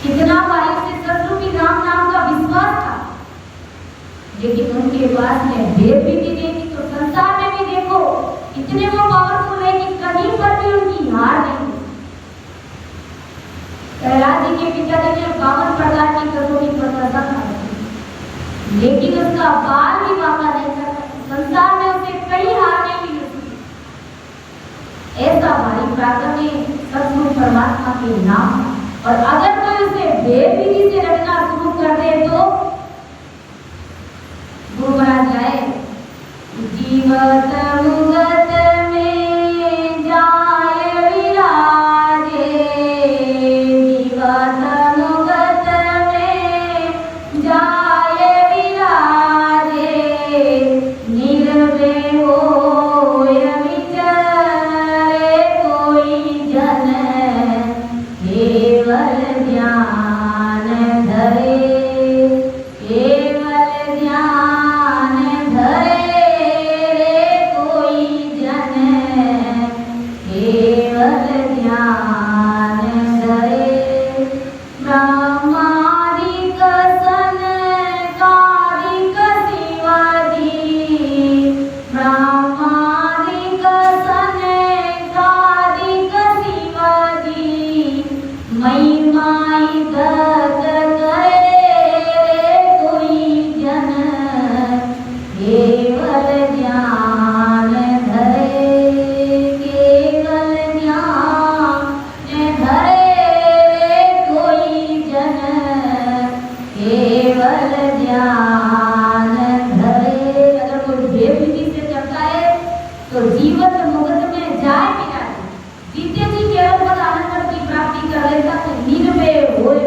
कितना भाई से सतरूपी राम नाम का विश्वास था, लेकिन उनके पास में भेद भी देखी तो संसार में भी देखो इतने वो पावरफुल है कि कहीं पर भी उनकी हार नहीं। प्रहलाद जी के पिताजी ने 52 प्रकार की कसौटी पर कसम खाई, लेकिन उसका बाल भी बाका नहीं कर सका। संसार में उसे कहीं हार नहीं मिली। ऐसा भारी पराक्रम है सतगुरु परमात्मा के नाम। और अगर कोई उसे बेविधि से रखना शुरू कर दे तो गुरु महाराज जाए जीवत मुगत में जाय विराजे, जीवत मुगत में जाय विराजे, निर्भय होय विचरे कोई जन, केवल ध्यान धरे, केवल ध्यान धरे रे कोई जन, केवल ध्यान धरे। ब्रह्मादिक सनकादिक शिवादि, ब्रह्मादिक सनकादिक शिवादि, महिमाई दत्त करे कोई जन, केवल ध्यान धरे, केवल ध्यान धरे कोई जन, केवल ध्यान धरे। अगर कोई बेविधि से करता है तो जीवन मुगत में जाए बिना जीते जी केवल पद आनंद की प्राप्ति कर लेता तो निर्भय होए,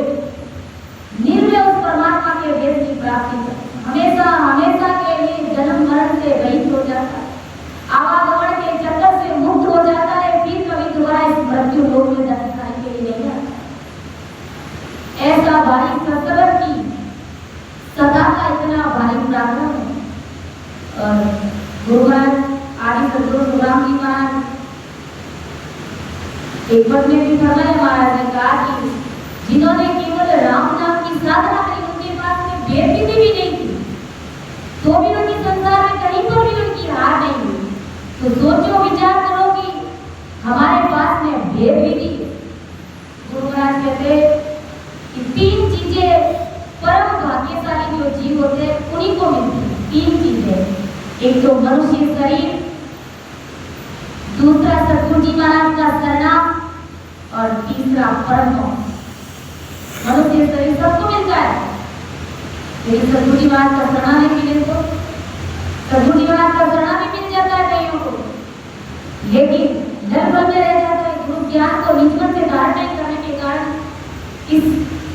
निर्भय उस परमात्मा के वेद की प्राप्ति कर हमेशा हमेशा के लिए जन्म मरण से रहित हो जाता है, आवागमन के चक्कर से मुक्त हो जाता है, फिर कभी दोबारा इस मृत्यु लोक में जाने के लिए नहीं आता। ऐसा भारी सतगुरु की सदा का इतना भारी पराक्रम है। और गुरु महाराज आदि सदगुरु सुखराम जी महाराज एक पद में भी फरमाया, महाराज ने कहा कि जिन्होंने केवल राम नाम की साधना करी उनके पास में बेविधि भी नहीं थी, तो भी उनकी संसार में कहीं पर भी उनकी हार नहीं हुई। तो सोचो विचार करो कि हमारे पास में बेविधि। गुरु महाराज कहते कि 3 चीजें परम भाग्यशाली जो जीव होते हैं उन्हीं को मिलती है। 3 चीजें, एक तो मनुष्य शरीर, दूसरा सतगुरु जी महाराज का शरणागत और तीसरा परम मोक्ष। मनुष्य शरीर सबको मिलता है, लेकिन सतगुरु जी महाराज का शरण नहीं मिले तो सतगुरु जी महाराज का शरण भी मिल जाता है कईयों को, लेकिन डर में रह जाता है। गुरु ज्ञान को निजमन से धारण नहीं करने के कारण इस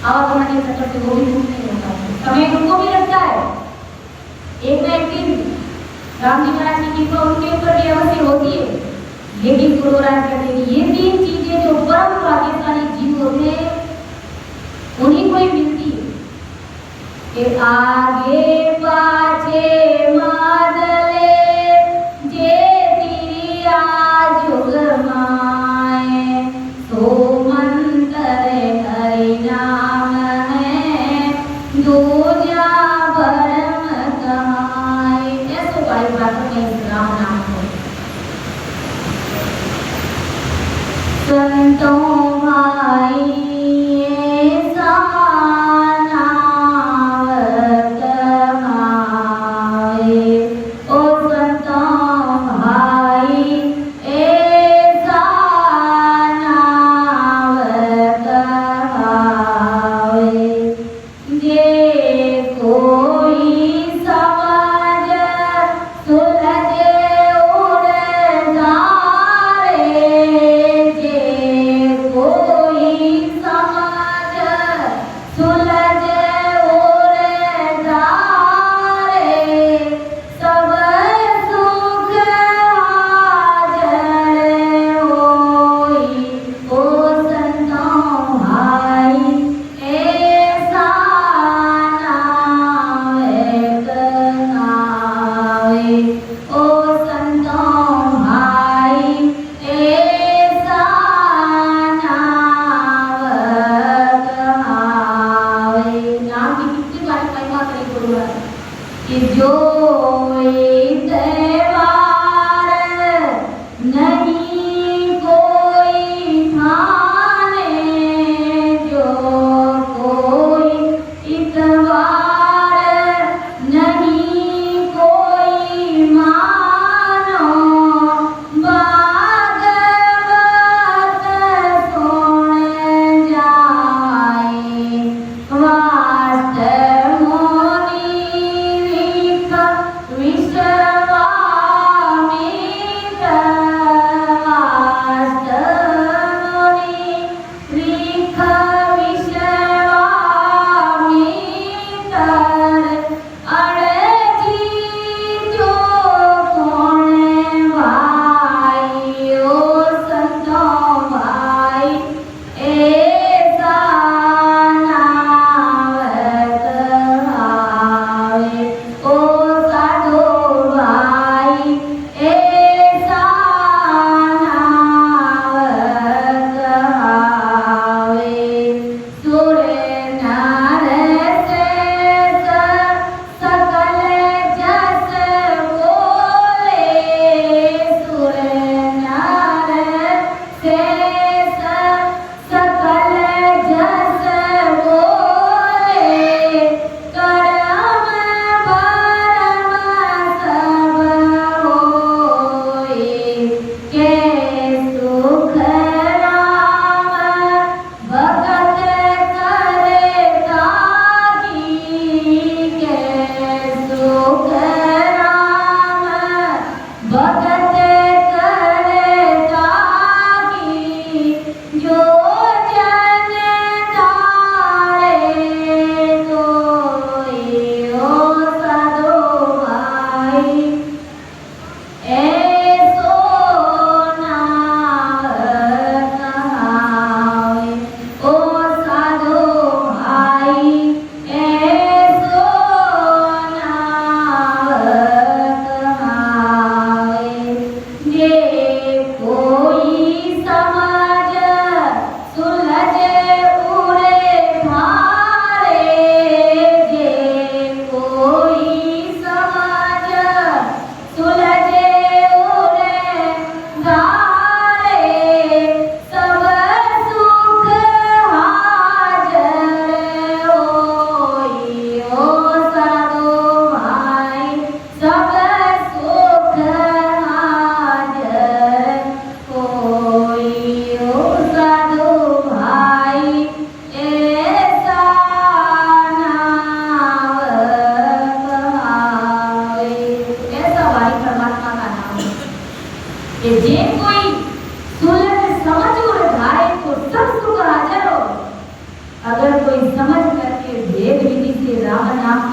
आवागमन के चक्कर से वो भी मुक्त नहीं होता, समय उनको भी लगता है। एक न एक दिन राम जी महाराज की कृपा उनके ऊपर भी अवश्य होती है, लेकिन गुरु महाराज कहते हैं ये 3 चीजें जो परम भाग्यशाली जीव होते हैं उन्हीं को ही मिलती है कि आगे पाछे मादले जे तिरिया जुग माए, सो मंतर हरि नाम है दूजा भरम कहाए। ऐसो भाई बातों में इस राम नाम को संतों भाई ऐसा नाम कहाए, ओ संतों भाई ऐसा नाम कहाए, जे कोई समझ सुलझे उड़धारे, जे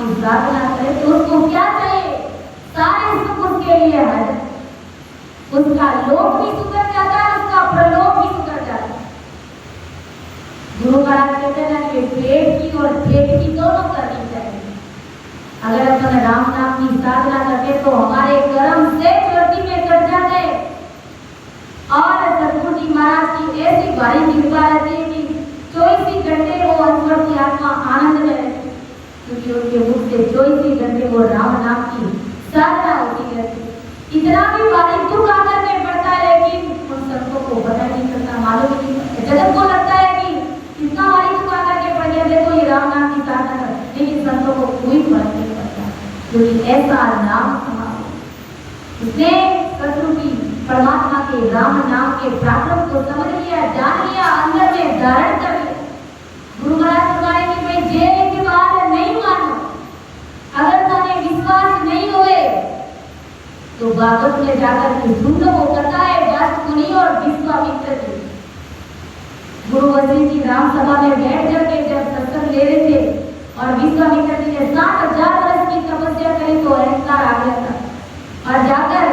की साधना करे तो उसको क्या चाहिए? सारे सुख उसके लिए है। उसका लोभ भी सुधर जाता है, उसका प्रलोभ भी सुधर जाता है। गुरु महाराज कहते हैं ना कि पेट की और पेट की दोनों करनी चाहिए। अगर अपन राम नाम की साधना करते तो हमारे कर्म से चोटी में कट जाते और सतगुरु जी महाराज की ऐसी भारी कृपा रहती है कि 24 घंटे वो अंतर की आत्मा आनंद में रहती, क्योंकि उनके मुख से 24 घंटे वो राम नाम की साधना होती रहती। इतना भी भारी दुख आकर के पड़ता है, लेकिन उन संतों को पता नहीं चलता, मालूम नहीं पड़ता। जगत को लगता है कि इतना भारी दुख आकर के पड़ गया, देखो ये राम नाम की साधना कर, लेकिन संतों को कोई फर्क नहीं पड़ता, क्योंकि ऐसा नाम उसने सतगुरु की परमात्मा के राम नाम के प्राप्त को समझ लिया, जान लिया, अंदर में धारण कर लिया। गुरु महाराज फरमाए कि भाई जे एक बार नहीं मानो, अगर तुम्हें विश्वास नहीं हुए तो भागवत में जाकर के सुन लो। वो कथा है व्यास मुनि और विश्वामित्र की। गुरु वशिष्ठ जी राम सभा में बैठ करके जब सत्संग ले रहे थे और विश्वामित्र जी ने 60,000 वर्ष की तपस्या करी तो अहंकार आ गया था और जाकर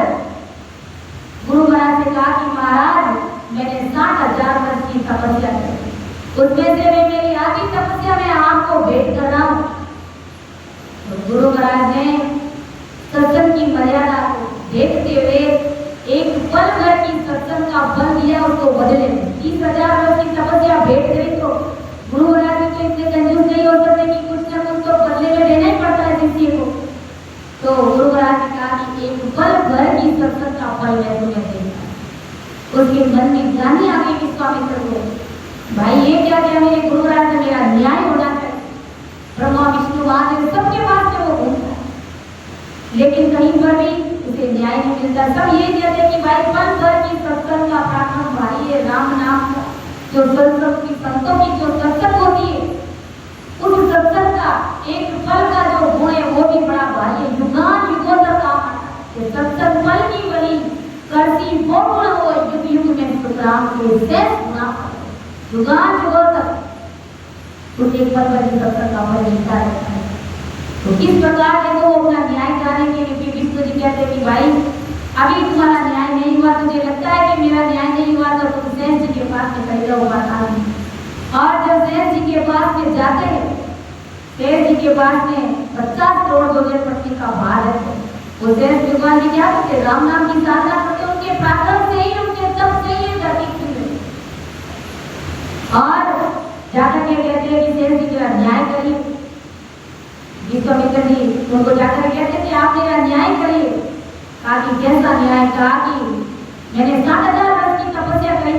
गुरु महाराज से कहा कि महाराज मैंने 60,000 वर्ष की तपस्या की, उसमें से मैं मेरी आधी तपस्या में आपको भेंट कर रहा हूं। तो गुरु महाराज ने सत्संग की मर्यादा को देखते हुए एक पल भर की सत्संग का फल दिया उसको बदले में। 30,000 वर्ष की तपस्या भेंट करी तो गुरु महाराज तो इतने कंजूस नहीं हो सकते कि कुछ ना कुछ तो बदले में देना ही पड़ता है शिष्य को। तो गुरु महाराज ने कहा कि एक पल भर की सत्संग का फल मैं तुम्हें देगा। उसके मन में जानी आ गई विश्वामित्र को, भाई ये क्या किया मेरे गुरु महाराज ने, मेरा न्याय होना चाहिए। ब्रह्मा विष्णु महादेव सबके पास में वो घूमता है, लेकिन कहीं पर भी उसे न्याय नहीं मिलता। सब ये कहते हैं कि भाई पल भर की सत्संग का प्रार्थना भाई है राम नाम का, जो सत्संग की संतों की जो सत्संग होती है, उस सत्संग का एक फल का जो गुण है वो भी बड़ा भारी है। युगान युगों तक काम आता है। सत्संग फल की बनी करती वो गुण हो, युग युग में सुखराम के शेष गुना युगान युगों तक उस एक फल की सत्संग का फल मिलता रहता है। तो किस प्रकार है वो अपना न्याय जाने के लिए विष्णु जी कहते हैं कि भाई अभी तुम्हारा न्याय नहीं हुआ, तुझे लगता है कि मेरा न्याय नहीं हुआ तो तुम शेष जी के पास में खड़े रहो बात आगे। और जब शेष जी के पास में जाते हैं, शेष जी के पास में 50 करोड़ गोजर पत्नी का भार है। वो शेष भगवान जी क्या करते, राम नाम की साधना करते, उनके प्रार्थना से ही, उनके तप से ही धरती खुली। और जाकर के कहते हैं कि शेष जी का न्याय करिए। विश्वामित्र जी उनको जाकर कहते कि आप मेरा न्याय करिए। कहा कि कैसा न्याय? कहा कि मैंने 60,000 वर्ष की तपस्या करी,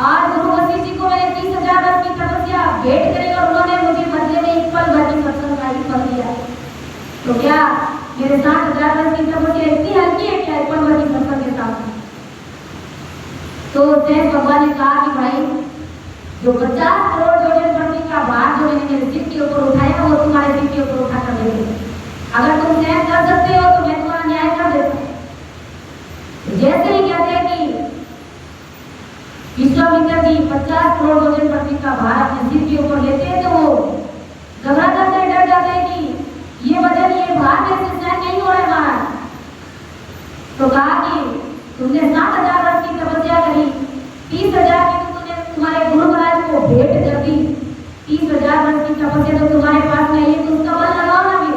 आज गुरु वशिष्ठ जी को मैंने 30,000 वर्ष की तपस्या भेंट करी और उन्होंने मुझे बदले में एक पल भर की सत्संग का ही फल दिया। तो क्या मेरे 60,000 वर्ष की तपस्या इतनी हल्की है क्या एक पल भर की सत्संग के साथ? तो शेष भगवान ने कहा कि भाई जो 50 करोड़ योजन पत्नी का भार जो मैंने मेरे सिर के ऊपर उठाया वो तुम्हारे सिर के ऊपर उठा कर देंगे। अगर तुम सहन कर सकते हो तो मैं तुम्हारा न्याय कर देता हूं। जैसे ही कहते हैं कि विश्वामित्र जी 50 करोड़ योजन पत्नी का भार अपने सिर के ऊपर लेते हैं तो वो घबरा जाते हैं, डर जाते हैं कि ये वजन ये भार मेरे से सहन नहीं हो रहा है महाराज। तो कहा कि तुमने 60,000 वर्ष की तपस्या करी, 30,000 की तुम्हारे गुरु महाराज को भेंट कर दी, 30,000 वर्ष की तपस्या तो तुम्हारे पास में है, तो उसका बल लगाओ ना भी।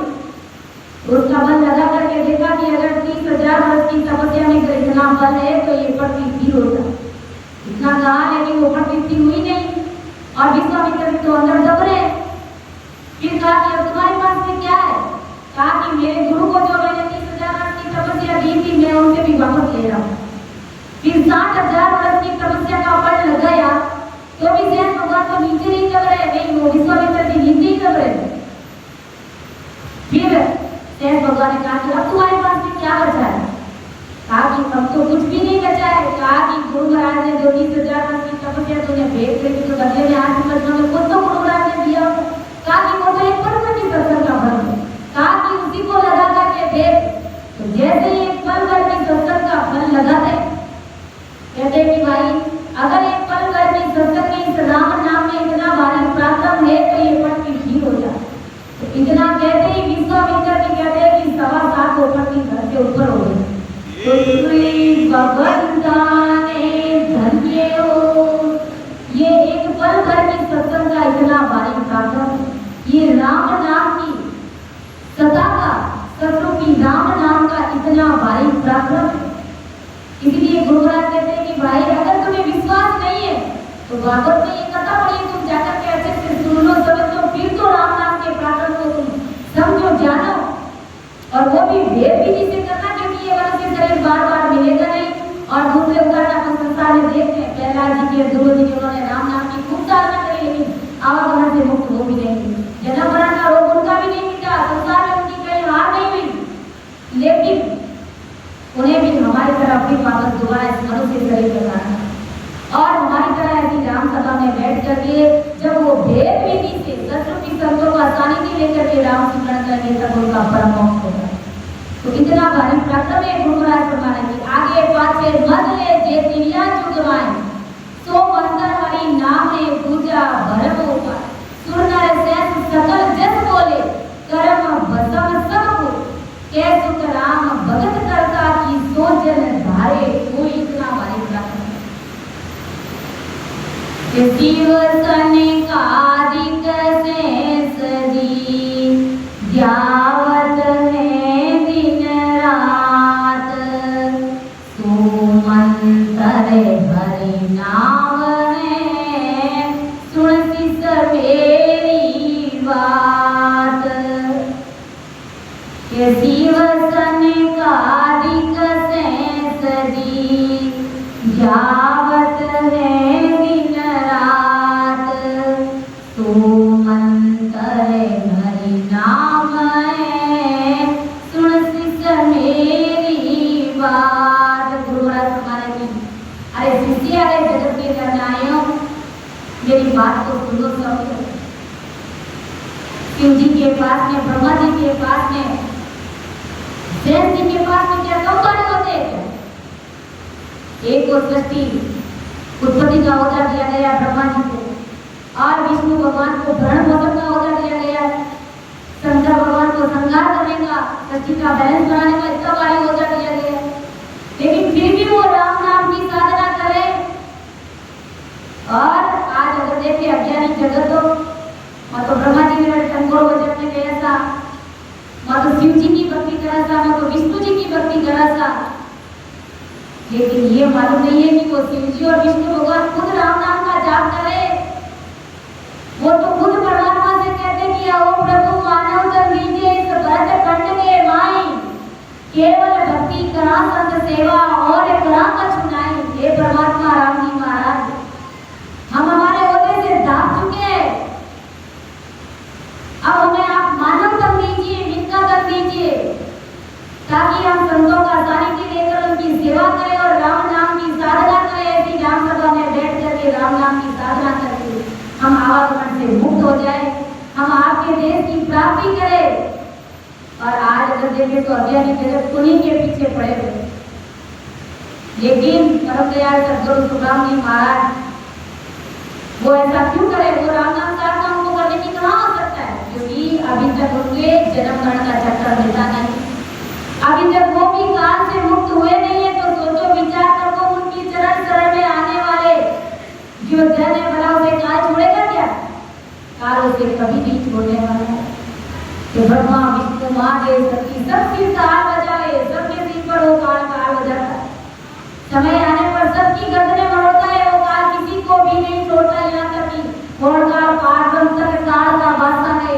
उसका बल लगा करके देखा कि अगर 30,000 वर्ष की तपस्या में अगर इतना बल है तो ये प्रतिष्ठि होता। इतना कहा लेकिन वो प्रतिष्ठि हुई नहीं और विश्वामित्र तो अंदर दब रहे। फिर कहा कि अब तुम्हारे पास में क्या है? कहा कि मेरे गुरु को जो मैंने 30,000 वर्ष की तपस्या दी थी मैं उनसे भी वापस ले रहा हूँ। फिर 60,000 वर्ष की तपस्या का बल लगाया तो भी शेष भगवान तो नीचे नहीं दब रहे, नहीं वो विश्वामित्र जी नीचे ही दब रहे। फिर शेष भगवान ने कहा कि अब तुम्हारे पास में क्या बचा है? कहा कि अब तो कुछ भी नहीं बचा है। कहा कि गुरु महाराज ने जो 30,000 वर्ष की तपस्या तुमने भेंट करी तो बदले में आज बचना में कुछ तो गुरु महाराज ने दिया। कहा कि वो तो एक पल की सत्संग का फल है। कहा कि उसी को लगा करके देख, तो जैसे ही एक पल भर की सत्संग का फल लगा है, कहते हैं कि भाई अगर एक पल भर की सत्संग में इस राम नाम में इतना भारी प्राप्त है तो ये पल की ठीक हो जाए। तो इतना कहते ही राम नाम की सदा का, शत्रु की राम नाम का इतना भारी पराक्रम है। इसलिए गुरु महाराज कहते हैं कि भाई अगर तुम्हें विश्वास नहीं है तो भागवत में ये कथा पढ़िए, तुम जाकर के अच्छे से सुन लो, समझ लो, फिर तो राम नाम के पराक्रम को तुम समझो, जानो, और वो भी भेद विधि से करना, क्योंकि ये मनुष्य शरीर बार बार मिलेगा नहीं। और दूसरे उदाहरण अपन संसार में देखते हैं, प्रहलाद जी के, ध्रुव जी के, उन्होंने राम नाम की खूब साधना करी, लेकिन आवागमन से मुक्त हो भी नहीं, जन्म मरण का रोग उनका भी नहीं मिटा, संसार में उनकी कहीं हार नहीं हुई, लेकिन उन्हें भी हमारी तरह अपनी वापस दोबारा इस मनुष्य शरीर में लाना है। और हमारी तरह ऐसी राम सभा में बैठ करके जब वो भेद विधि से शत्रु की संतों का सानिध्य लेकर के राम स्मरण करेंगे तब उनका परम मोक्ष होगा। तो इतना भारी पराक्रम है गुरु महाराज फरमाने की, आगे पाछे मत ले जे तिरिया चुगवाए, सो मंत्र हरि नाम ने पूजा भरम उपाय, सुर नर सहस सकल जस बोले, कर्म भसम सब को, कै सुख राम भगत करता की सोजन धारे, कोई इतना भारी पराक्रम है। शिव सनिकादिक शेष जी ध्यावत है दिन रात, सुमंतर हरि नाम है, सुनसी सवेरी बात। शिव सनिकादिक शेष जी ध्यावत है दिन रात, सुमंतर हरि नाम है, सुनसी सवेरी बात। गुरु महाराज हमारे की, अरे शिष्य, अरे जगत के जननायकों, मेरी बात को सुनो, समझो। शिव जी के पास में, ब्रह्मा जी के पास में, शेष जी के पास में क्या कम बड़े होते हैं? एक को सृष्टि उत्पत्ति का अवतार दिया गया ब्रह्मा जी को, और विष्णु भगवान को भरण पोषण का अवतार दिया गया, शंकर भगवान को संहार करने का, सृष्टि का बैलेंस बनाने का इतना भारी अवतार दिया गया। लेकिन फिर भी वो राम नाम की साधना करे। और आज अगर देखे अज्ञानी जगत तो ब्रह्मा जी ने टंगोर बजट में गया था, तो शिव जी की भक्ति करा था, तो विष्णु जी की भक्ति करा था, लेकिन ये मालूम नहीं है कि वो शिव जी और विष्णु भगवान खुद राम नाम का जाप करे। वो तो खुद परमात्मा से कहते कि आओ प्रभु मानव तन लीजिए इस भरत खंड के माई, केवल भक्ति करा संत सेवा और करा कछु नाई। हे परमात्मा राम जी महाराज, हम हमारे होते से दाप चुके हैं, अब हमें आप मानव तन लीजिए, निष्ठा तन लीजिए, ताकि हम संतों का सानिध्य लेकर उनकी सेवा करें और राम नाम की साधना करें। ऐसी राम सभा में बैठ करके राम नाम की साधना करके हम आवागमन से मुक्त हो जाए, हम आपके देश की प्राप्ति करें। और आज अगर देखें तो अज्ञानी जगत उन्हीं के पीछे पड़े हुए, लेकिन परम दयाल सद्गुरु सुखराम जी महाराज वो ऐसा क्यों करे? वो राम नाम साधना उनको करने की कहाँ हो सकता है? क्योंकि अभी तक उनके जन्म मरण का चक्कर मिलता नहीं, अभी तक वो भी काल से मुक्त हुए नहीं है। तो सोचो, विचार करो, उनकी चरण शरण में आने वाले जो जन है भला उसे काल छोड़ेगा क्या? काल उसे कभी नहीं छोड़ने वाला है। तो ब्रह्मा विष्णु महादेव शक्ति सब सिर ताल बजाए, सबके सिर पर वो काल बजाता है। समय आने पर सबकी गर्दनें मरोड़ता है वो काल, किसी को भी नहीं छोड़ता। यहाँ तक कि घोड़ का पार्वम तक काल का बादशाह है।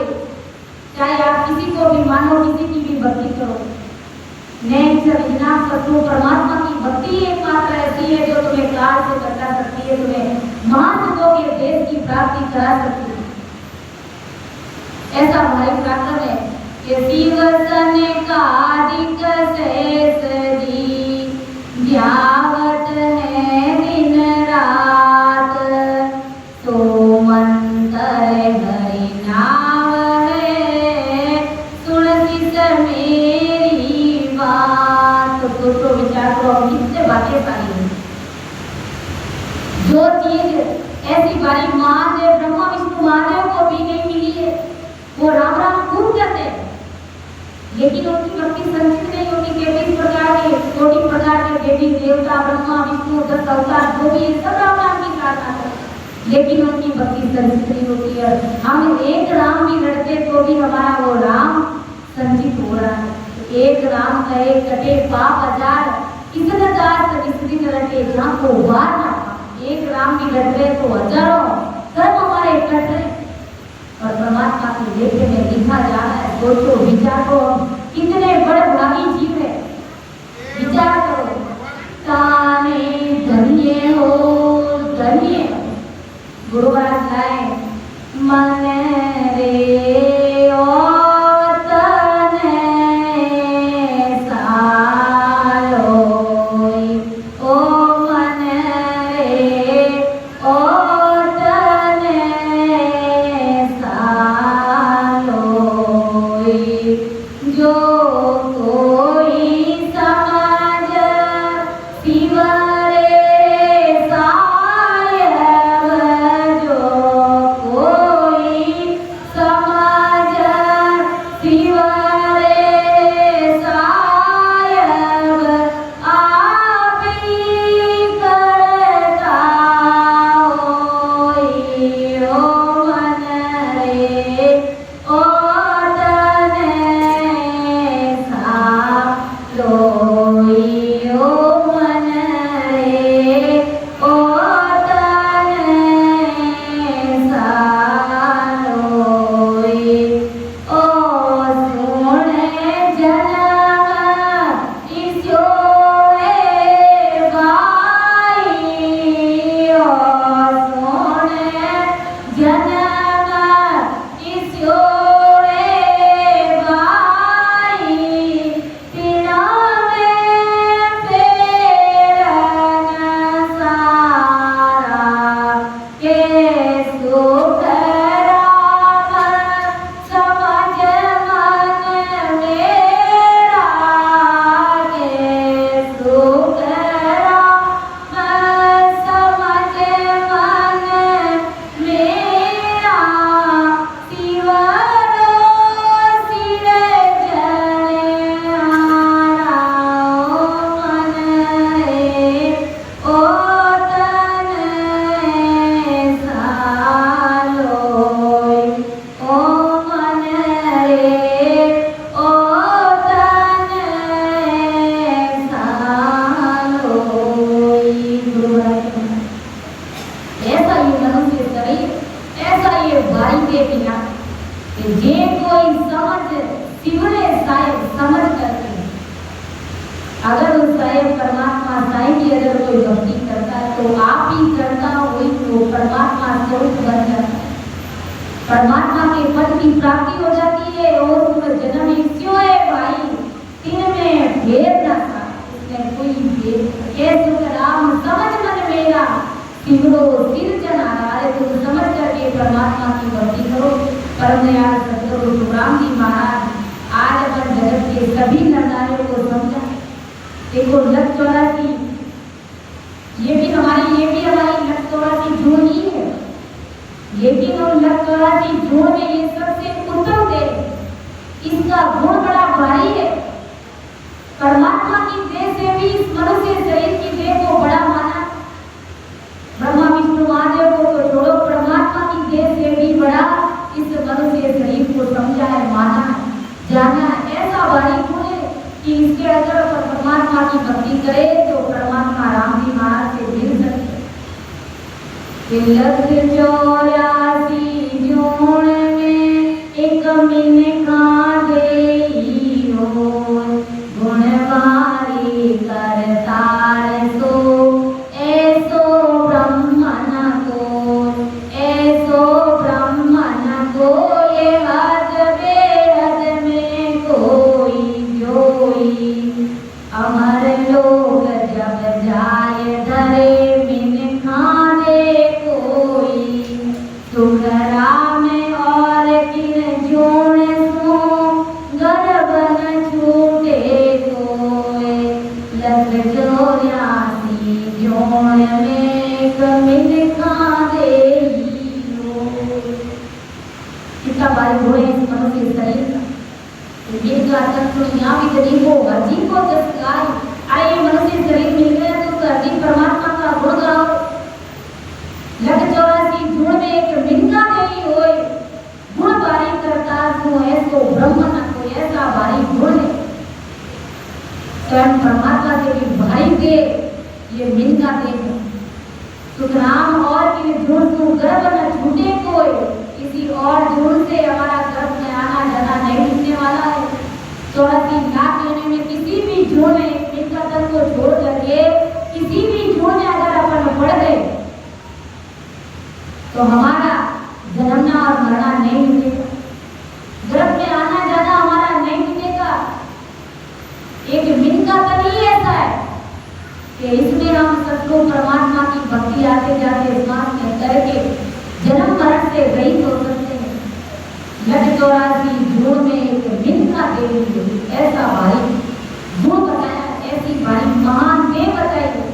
चाहे आप किसी को भी मानो, किसी की भी भक्ति करो, नहीं समझना शत्रु परमात्मा की भक्ति एकमात्र ऐसी है जो तुम्हें काल से बचा सकती है, तुम्हें महासुखों के देश की प्राप्ति करा सकती है। ऐसा हमारे पराक्रम है कि शिव सनिकादिक शेष जी ध्यावत है दिन रात, सोमंतर हरि नाम है, तुलसी समेरी बात। तो दोस्तों विचार करो, हम कितने भाग्यशाली हैं। जो चीज ऐसी बड़ी महादेव ब्रह्मा विष्णु महादेव को भी नहीं मिली है, वो राम राम खूब करते हैं, लेकिन उनकी भक्ति संचित नहीं होती। 33 प्रकार के, 40 प्रकार के देवी देवता, ब्रह्मा विष्णु 10 अवतार जो भी सब राम नाम की प्रार्थना करते, लेकिन उनकी भक्ति संचित नहीं होती है। हम एक राम भी लड़ते तो एक राम कहे कटे पाप हजार, किसन दास विस्तृत रटे जहाँ को वार ना पाए। एक राम भी कट रहे तो हजारों कर्म हमारे कट रहे। और परमात्मा के लेखे में लिखा जा रहा है, सोचो विचारो कितने बड़े भागी जीव है। विचार करो, ताने धन्य हो धन्य। गुरु महाराज लाए मन रे ओ तन सालोई, ओ मन रे ओ तन सालोई। जो कोई समझ शिव अगर उस साहेब परमात्मा साईं की अगर कोई भक्ति करता है तो आप ही करता हुई तो परमात्मा स्वरूप बन जाता है, परमात्मा के पद की प्राप्ति हो जाती है। और जन्म क्यों है भाई, तीन में भेद न था, इसमें कोई भेद ये सुख राम समझ मन मेरा सिमरो सिर जनारा। अरे तुम समझ करके परमात्मा की भक्ति करो। परम दयाल सतगुरु तुकाराम जी महाराज आज अपन जगत के सभी नरनारियों को समझा। देखो लख 84 ये भी हमारी लख 84 जोड़ ही है, लेकिन उन लख 84 जोड़ में ये सबसे उत्तम है, इसका गुण बड़ा भारी है। परमात्मा की देह से भी इस मनुष्य शरीर की देह को बड़ा माना। ब्रह्मा विष्णु महादेव को तो छोड़ो, परमात्मा की देह से भी बड़ा इस मनुष्य शरीर को समझा है, माना है, जाना है। ऐसा भारी गुण है कि इसके अगर परमात्मा की भक्ति करे तो परमात्मा राम जी महाराज से मिल सकते। लख 84 जोड़ में एक मिनखा देई हो, गुणवारी करतार सो ऐसो ब्रह्मन को, ऐसो ब्रह्मन को ये हद बेहद में कोई जोई। अमर लोग जब जाय धरे मिनखा दे कोई, सुखराम और किन जोड़ सो गर्भन छूटे कोय। लख 84 जोड़ में एक मिनखा देई हो। कितना भारी घोड़े इस मनुष्य शरीर का। ये जो आचरण तो यहाँ भी गरीब को अजीब को जब गाय अरे ये मनुष्य शरीर मिल गया तो अजीब परमात्मा का गुण गाओ। लख 84 गुण में एक मिंगा देई होय, गुण बारी करता सो ऐसो ब्रह्म न कोई। ऐसा भारी गुण है स्वयं परमात्मा से भी भारी दे ये मिलका दे सुखराम और कि जुड़ तू गर्भ न छूटे कोई, किसी और जुड़ से हमारा गर्भ में आना जाना नहीं मिलने वाला है। 84 लाख योनि में किसी भी जुड़ में मिलका तन को छोड़ करके किसी भी जुड़ में अगर अपन पड़ गए तो हमारा जन्मना और मरना नहीं मिलेगा, गर्भ में आना जाना हमारा नहीं मिलेगा। एक मिलका तन ही ऐसा है कि इसमें हम सतगुरु परमात्मा की भक्ति आते जाते श्वास में करके जन्म मरण से रहित हो सकते हैं। लट 84 गुण में एक मिलका देवी ऐसा भारी गुण बताया, ऐसी भारी महान देव बताई।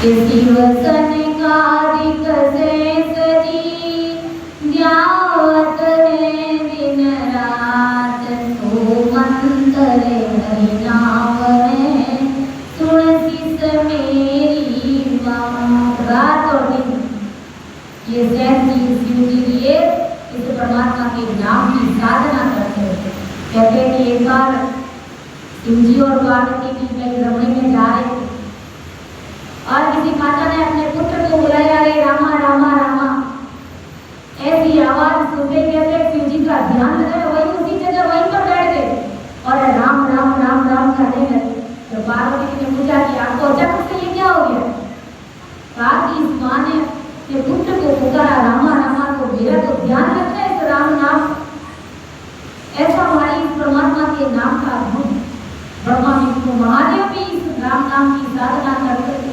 शिव सनकादिक शेष जी ध्यावत है दिन रात, सोमंतर हरि नाम है सुन शिष मेरी बात। रात और दिन ये शेष जी शिव जी लिए इस परमात्मा के नाम की साधना करते हैं। कहते हैं कि एक बार शिव जी और पार्वती जी कहीं रमणी में जा रहे थे और किसी माता ने अपने पुत्र को बुलाया, रे रामा रामा रामा। ऐसी आवाज सुनते कहते शिव जी का ध्यान लगाया, वही उसी जगह वहीं पर बैठ गए और राम राम राम राम करने लगे। तो पार्वती जी ने पूछा कि आपको अचानक से ये क्या हो गया? कहा कि इस माँ ने ये पुत्र को पुकारा रामा रामा, तो मेरा तो ध्यान रखना है इस राम नाम। ऐसा हमारी इस परमात्मा के नाम का गुण। ब्रह्मा विष्णु महादेव भी इस राम नाम की साधना करते थे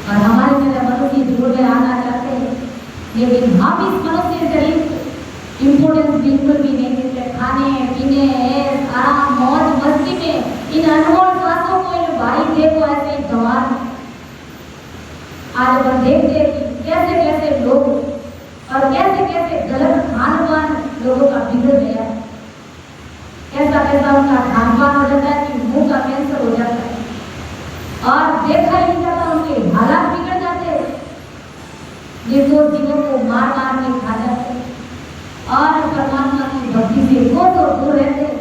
और हमारे जैसे मनुष्य जुड़ में आना चाहते हैं, लेकिन हम इस मनुष्य शरीर इम्पोर्टेंस बिल्कुल भी नहीं देते। खाने पीने आराम मौज मस्ती में इन अनमोल श्वासों को, इन भारी देह को ऐसे ही गंवा। आज अपन देखते हैं कि कैसे कैसे लोग और कैसे कैसे गलत खान पान लोगों का बिगड़ गया, कैसा कैसा उनका खान पान हो जाता है कि मुंह का कैंसर हो जाता है और देखा ही नहीं जाता, उनके हालात बिगड़ जाते हैं, जिसको जीवों को मार मार के खा जाते हैं और परमात्मा की भक्ति से वो तो दूर रहते हैं।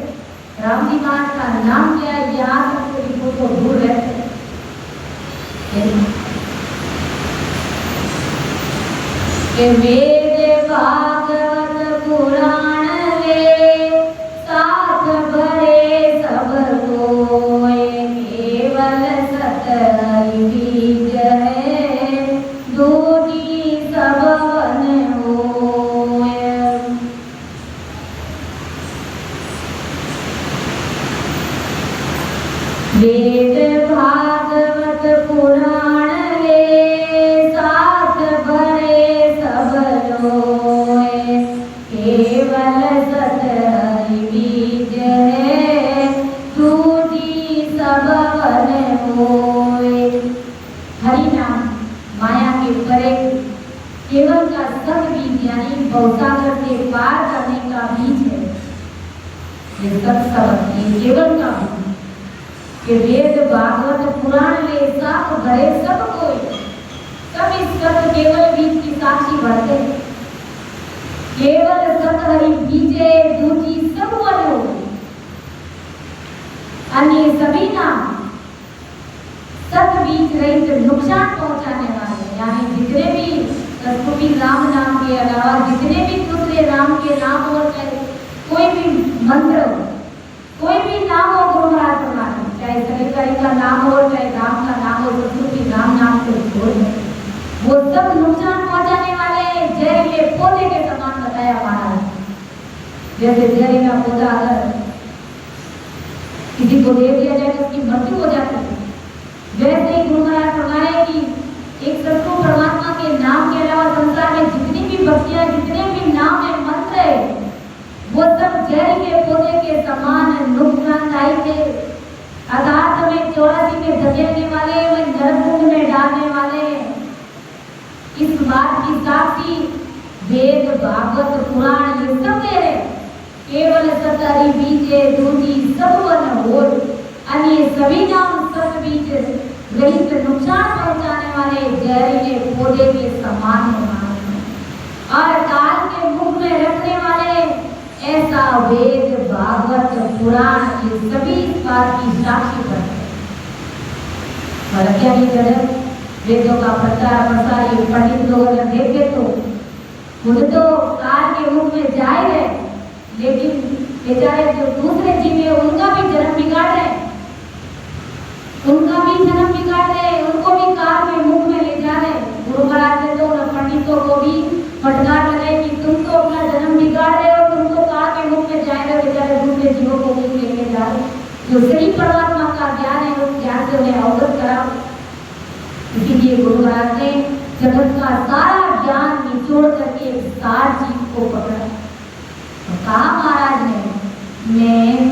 राम जी महाराज का नाम क्या है, यहाँ तक से वो तो दूर रहते हैं। वेद भागवत पुराण ले साथ भरे सब कोय, केवल सत हरि बीज है दूजी सब वन होय। वेद भागवत पुराण ले साथ भरे सब लोय, केवल सत हरि बीज है दूजी सब वन होय। हरि नाम माया के परे केवल का सत बीज यानी भवसागर से पार करने का बीज है। ये सत शब्द ये केवल का बीज कि वेद भागवत पुराण ले साथ भरे सब कोई, सब इस सत केवल बीज की साक्षी भरते हैं। केवल सत हरि बीजे दूजी सब वन हो, अन्य सभी नाम सत बीज रहित नुकसान पहुंचाने वाले, यानी जितने भी कस्तूरी राम नाम के अलावा जितने भी दूसरे राम के नाम हो, चाहे कोई भी मंत्र हो, कोई भी नाम हो गुरु महाराज प्रमाण, चाहे सरिता का नाम हो, चाहे राम का नाम हो, कस्तूरी राम नाम को छोड़ दें, वो सब नुकसान पहुंचाने वाले जहरीले पौधे के समान बताया महाराज। जैसे जहरीला पौधा अगर किसी को दे दिया जाए तो उसकी मृत्यु हो जाती है, वैसे ही गुरु महाराज फरमाए कि एक सतगुरु परमात्मा के नाम के अलावा संसार में जितनी भी भक्तियां, जितने भी नाम है, मंत्र है, वो सब जहरीले पौधे के समान नुकसानदायी थे। अर्थात में 84 में धकेलने वाले, में नरकुंड में डालने वाले। इस बात की साक्षी वेद भागवत पुराण ये सब दे रहे। केवल सत हरि बीजे दूजी सब वन होय, अन्य सभी नाम सत बीज रहित नुकसान पहुंचाने वाले जहरीले पौधे के समान है और काल के मुख में रखने वाले ऐसा वेद भागवत पुराण ये सभी इस बात की साक्षी पर है। और क्या ये जगत वेदों का प्रचार प्रसार ये पंडित लोग अगर देखे तो खुद तो काल के मुख में जाए है, लेकिन बेचारे जो दूसरे जीव है उनका भी जन्म बिगाड़ रहे, उनका भी जन्म बिगाड़ रहे, उनको भी काल के मुख में ले जा रहे। गुरु महाराज ने तो उन पंडितों को भी फटकार लगाई कि तुम तो अपना जन्म बिगाड़ रहे हो, तुम तो काल के मुख में जाए रहे, बेचारे दूसरे जीवों को भी लेके जा रहे। जो सही परमात्मा का ज्ञान है उस ज्ञान से उन्हें अवगत कराओ। इसीलिए गुरु महाराज ने जगत का सारा ज्ञान निचोड़ करके एक सार चीज को पकड़ा। कहा महाराज ने, मैं